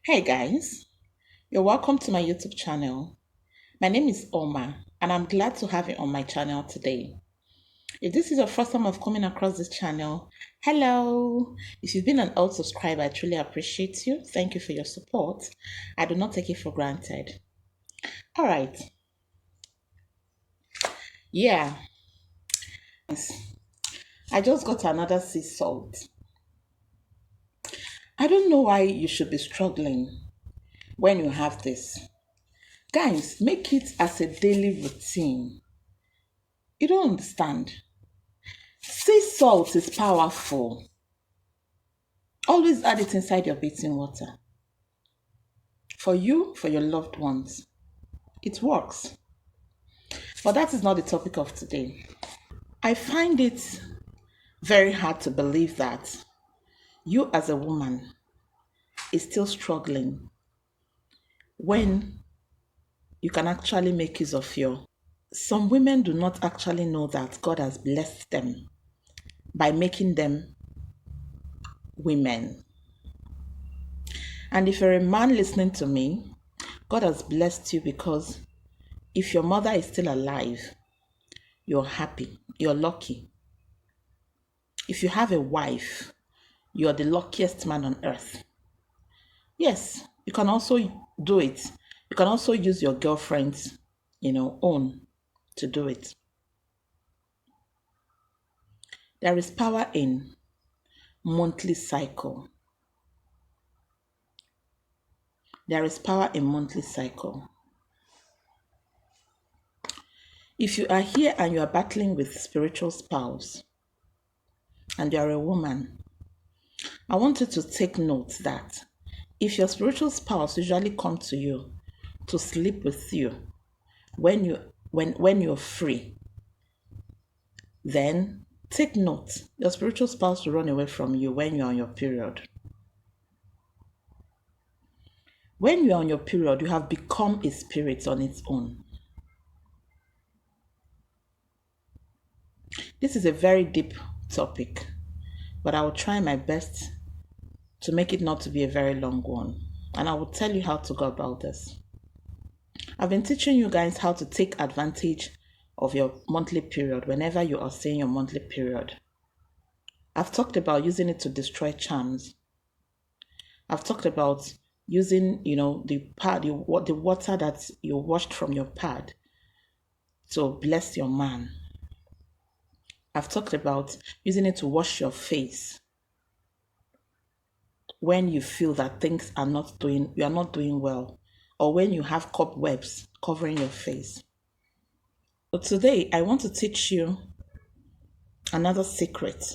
Hey guys, you're welcome to my YouTube channel. My name is Oma and I'm glad to have you on my channel today. If this is your first time of coming across this channel, hello. If you've been an old subscriber, I truly appreciate you. Thank you for your support. I do not take it for granted. All right. Yeah, I just got another sea salt. I don't know why you should be struggling when you have this. Guys, make it as a daily routine. You don't understand. Sea salt is powerful. Always add it inside your bathing water. For you, for your loved ones. It works. But that is not the topic of today. I find it very hard to believe that you as a woman is still struggling when you can actually make use of your. Some women do not actually know that God has blessed them by making them women. And if you're a man listening to me, God has blessed you because if your mother is still alive, you're happy, you're lucky. If you have a wife, you're the luckiest man on earth. Yes, you can also do it. You can also use your girlfriend's, own to do it. There is power in monthly cycle. There is power in monthly cycle. If you are here and you are battling with spiritual spouse and you are a woman, I want you to take note that if your spiritual spouse usually come to you to sleep with you when you're free, then take note. Your spiritual spouse will run away from you when you're on your period. When you're on your period, you have become a spirit on its own. This is a very deep topic, but I will try my best to make it not to be a very long one. And I will tell you how to go about this. I've been teaching you guys how to take advantage of your monthly period whenever you are seeing your monthly period. I've talked about using it to destroy charms. I've talked about using, the pad, the water that you washed from your pad to bless your man. I've talked about using it to wash your face when you feel that things are you are not doing well, or when you have cobwebs covering your face. But today I want to teach you another secret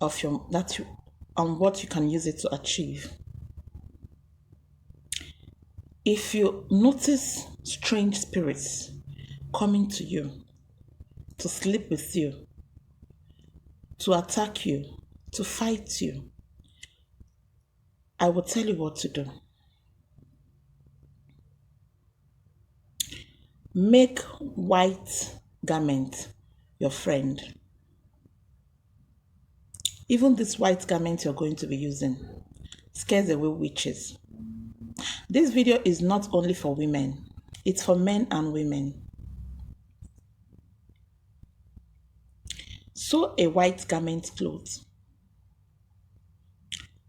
of on what you can use it to achieve. If you notice strange spirits coming to you, to sleep with you, to attack you, to fight you, I will tell you what to do. Make white garment your friend. Even this white garment you're going to be using scares away witches. This video is not only for women, it's for men and women. Sew a white garment cloth.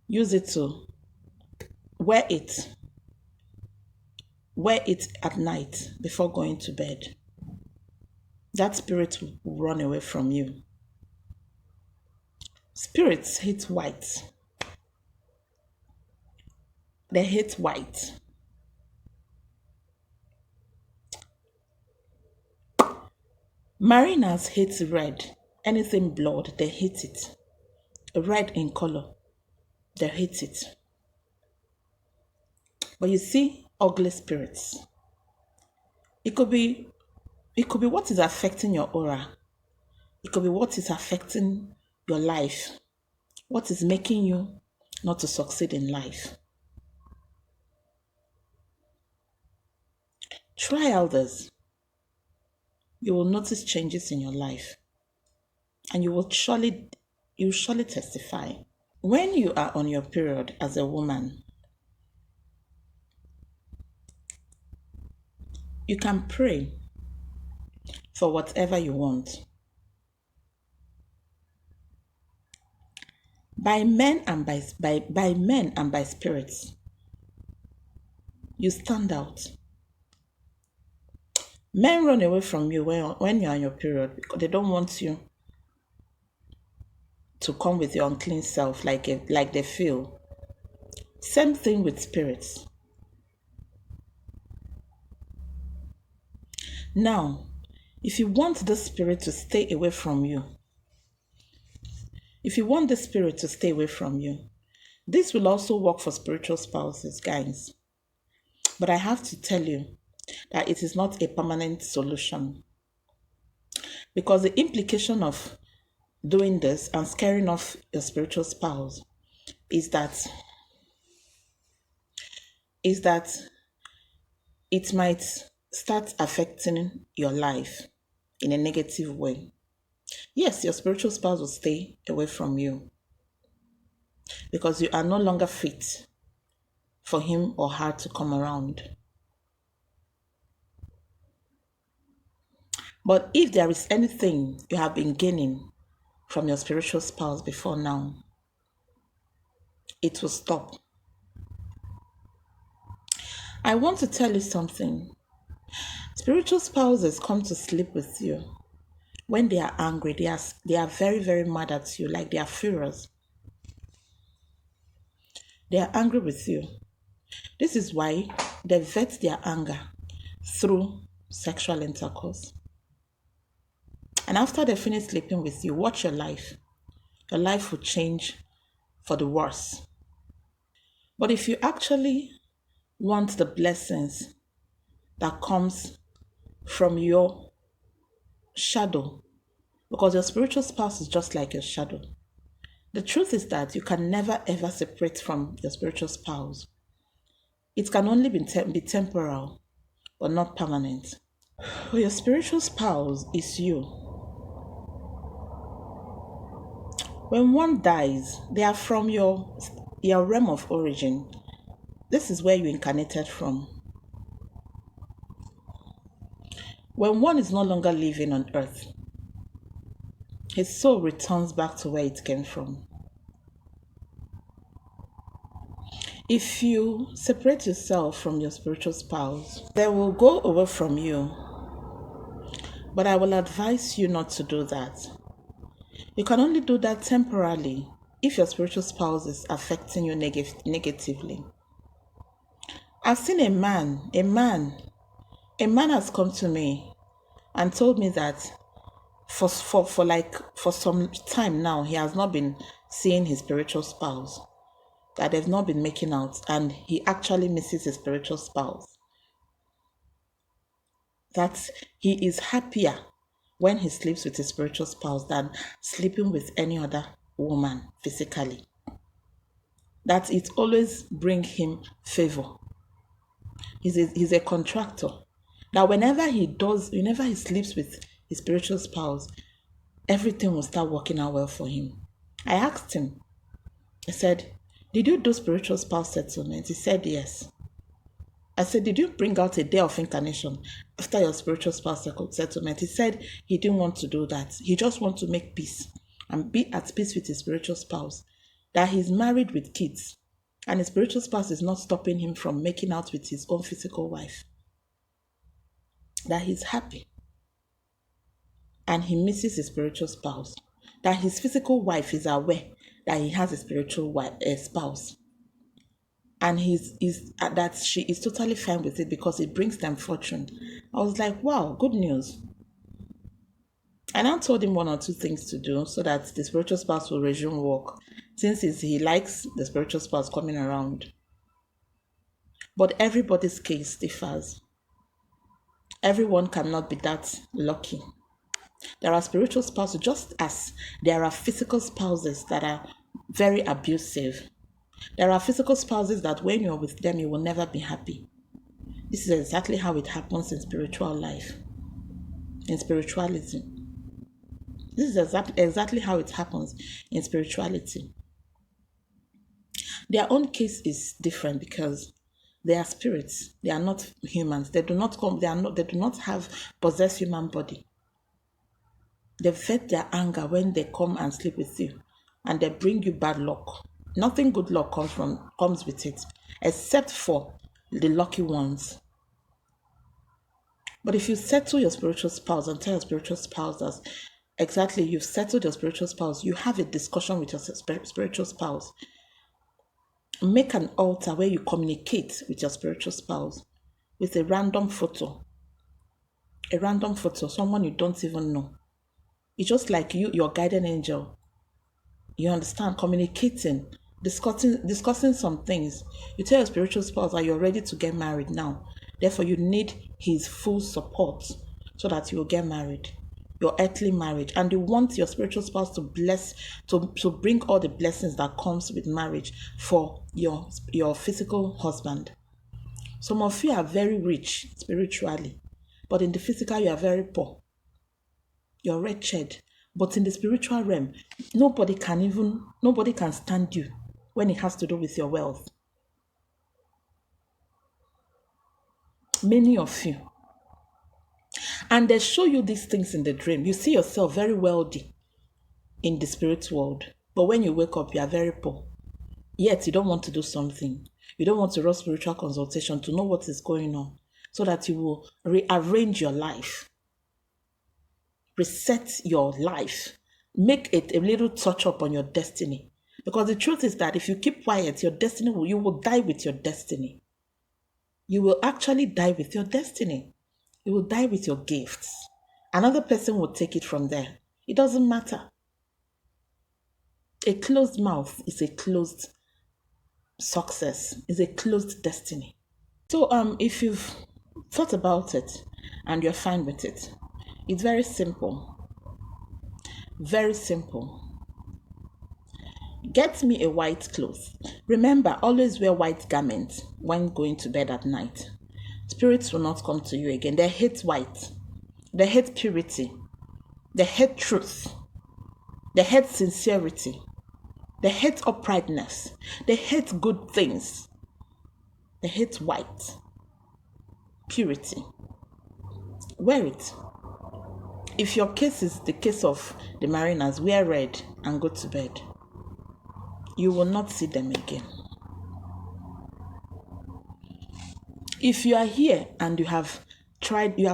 Use it to wear it. Wear it at night before going to bed. That spirit will run away from you. Spirits hate white. They hate white. Mariners hate red. Anything blood, they hate it. Red in color, they hate it. But you see, ugly spirits. It could be what is affecting your aura. It could be what is affecting your life. What is making you not to succeed in life. Try all this. You will notice changes in your life. And you surely testify. When you are on your period as a woman, you can pray for whatever you want. By men and by men and by spirits, you stand out. Men run away from you when you're on your period because they don't want you to come with your unclean self like they feel. Same thing with spirits. Now, if you want the spirit to stay away from you, this will also work for spiritual spouses, guys. But I have to tell you that it is not a permanent solution. Because the implication of doing this and scaring off your spiritual spouse is that it might start affecting your life in a negative way. Yes, your spiritual spouse will stay away from you because you are no longer fit for him or her to come around. But if there is anything you have been gaining from your spiritual spouse before now, it will stop. I want to tell you something. Spiritual spouses come to sleep with you when they are angry. They are very, very mad at you, like they are furious. They are angry with you. This is why they vet their anger through sexual intercourse. And after they finish sleeping with you, watch your life. Your life will change for the worse. But if you actually want the blessings that comes from your shadow, because your spiritual spouse is just like your shadow. The truth is that you can never ever separate from your spiritual spouse. It can only be temporal, but not permanent. But your spiritual spouse is you. When one dies, they are from your realm of origin. This is where you incarnated from. When one is no longer living on earth, his soul returns back to where it came from. If you separate yourself from your spiritual spouse, they will go away from you. But I will advise you not to do that. You can only do that temporarily if your spiritual spouse is affecting you negatively. I've seen a man has come to me and told me that for some time now, he has not been seeing his spiritual spouse, that they've not been making out, and he actually misses his spiritual spouse. That he is happier when he sleeps with his spiritual spouse than sleeping with any other woman physically. That it always brings him favor. He's a contractor. Now, whenever he sleeps with his spiritual spouse, everything will start working out well for him. I asked him, I said, did you do spiritual spouse settlement? He said yes. I said, did you bring out a day of incarnation after your spiritual spouse settlement? He said he didn't want to do that. He just wants to make peace and be at peace with his spiritual spouse. That he's married with kids and his spiritual spouse is not stopping him from making out with his own physical wife. That he's happy. And he misses his spiritual spouse. That his physical wife is aware that he has a spiritual spouse. And that she is totally fine with it because it brings them fortune. I was like, wow, good news. And I told him one or two things to do so that the spiritual spouse will resume work, since he likes the spiritual spouse coming around. But everybody's case differs. Everyone cannot be that lucky. There are spiritual spouses just as there are physical spouses that are very abusive. There are physical spouses that when you're with them, you will never be happy. This is exactly how it happens in spiritual life, in spirituality. This is exactly how it happens in spirituality. Their own case is different because they are spirits. They are not humans. They do not come. They do not have possess human body. They vet their anger when they come and sleep with you, and they bring you bad luck. Nothing good luck comes with it, except for the lucky ones. But if you settle your spiritual spouse and tell your spiritual spouse that exactly you've settled your spiritual spouse, you have a discussion with your spiritual spouse. Make an altar where you communicate with your spiritual spouse with a random photo, someone you don't even know. It's just like your guardian angel. You understand? Communicating, discussing some things. You tell your spiritual spouse that you're ready to get married now. Therefore, you need his full support so that you will get married. Your earthly marriage. And you want your spiritual spouse to to bring all the blessings that comes with marriage for your physical husband. Some of you are very rich spiritually, but in the physical you are very poor. You're wretched. But in the spiritual realm, nobody can stand you when it has to do with your wealth. Many of you. And they show you these things in the dream. You see yourself very wealthy in the spirit world. But when you wake up, you are very poor. Yet you don't want to do something. You don't want to run spiritual consultation to know what is going on so that you will rearrange your life. Reset your life. Make it a little touch up on your destiny. Because the truth is that if you keep quiet, you will die with your destiny. You will actually die with your destiny. You will die with your gifts. Another person will take it from there. It doesn't matter. A closed mouth is a closed success, is a closed destiny. So if you've thought about it and you're fine with it, it's very simple. Very simple. Get me a white cloth. Remember, always wear white garments when going to bed at night. Spirits will not come to you again. They hate white. They hate purity. They hate truth. They hate sincerity. They hate uprightness. They hate good things. They hate white. Purity. Wear it. If your case is the case of the mariners, wear red and go to bed. You will not see them again. If you are here and you have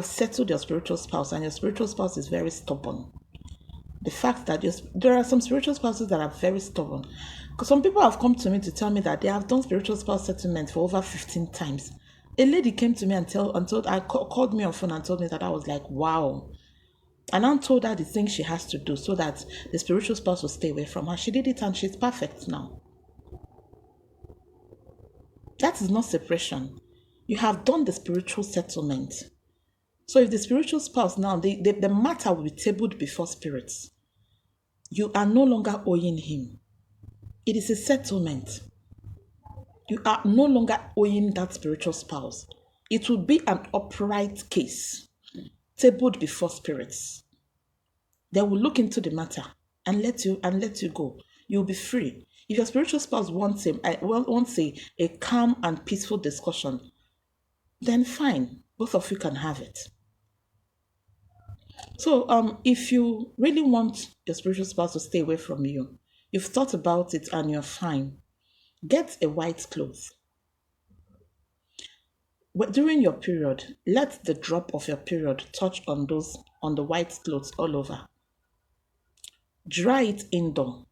settled your spiritual spouse and your spiritual spouse is very stubborn, the fact that there are some spiritual spouses that are very stubborn. Because some people have come to me to tell me that they have done spiritual spouse settlement for over 15 times. A lady came to me and called me on phone and told me that. I was like, wow. And I told her the things she has to do so that the spiritual spouse will stay away from her. She did it and she's perfect now. That is not separation. You have done the spiritual settlement. So if the spiritual spouse now, the matter will be tabled before spirits. You are no longer owing him. It is a settlement. You are no longer owing that spiritual spouse. It will be an upright case, tabled before spirits. They will look into the matter and let you go. You'll be free. If your spiritual spouse wants a calm and peaceful discussion, then fine, both of you can have it. So if you really want your spiritual spouse to stay away from you, you've thought about it and you're fine, get a white cloth. During your period, let the drop of your period touch on the white clothes all over. Dry it indoor.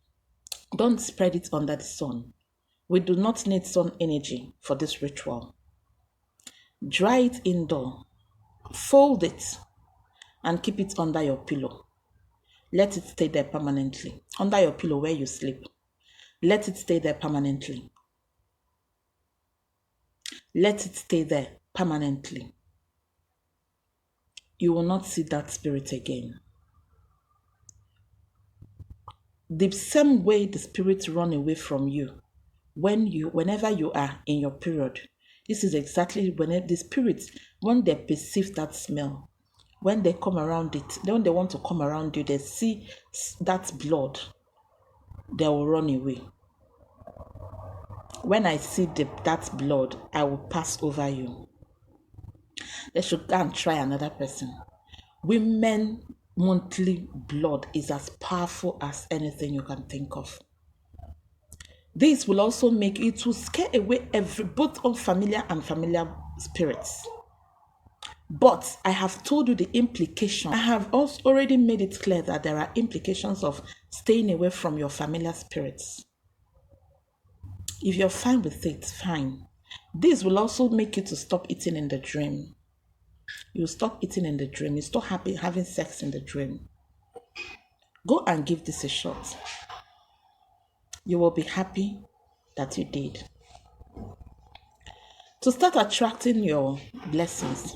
Don't spread it under the sun. We do not need sun energy for this ritual. Dry it indoor. Fold it and keep it under your pillow. Let it stay there permanently. Under your pillow where you sleep. Let it stay there permanently. Let it stay there permanently. You will not see that spirit again. The same way the spirits run away from you whenever you are in your period. This is exactly when the spirits, when they perceive that smell, when they come around it, when they want to come around you, they see that blood, they will run away. When I see that blood, I will pass over you. They should go and try another person. Women monthly blood is as powerful as anything you can think of. This will also make it to scare away both unfamiliar and familiar spirits. But I have told you the implication. I have also already made it clear that there are implications of staying away from your familiar spirits. If you're fine with it, fine. This will also make you to stop eating in the dream. You stop eating in the dream. You stop having sex in the dream. Go and give this a shot. You will be happy that you did. To start attracting your blessings,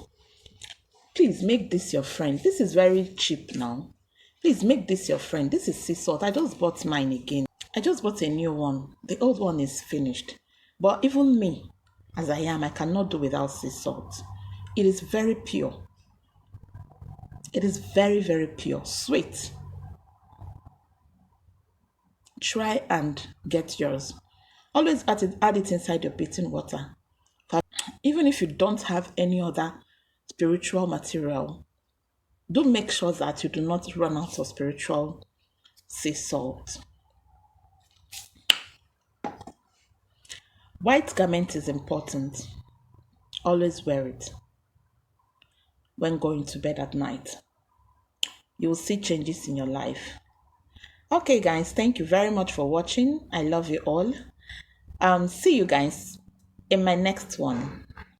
please make this your friend. This is very cheap now. Please make this your friend. This is sea salt. I just bought mine again. I just bought a new one. The old one is finished. But even me, as I am, I cannot do without sea salt. It is very pure. It is very, very pure. Sweet. Try and get yours. Always add it inside your bathing water. Even if you don't have any other spiritual material, do make sure that you do not run out of spiritual sea salt. White garment is important. Always wear it when going to bed at night. You will see changes in your life. Okay, guys, thank you very much for watching. I love you all. See you guys in my next one.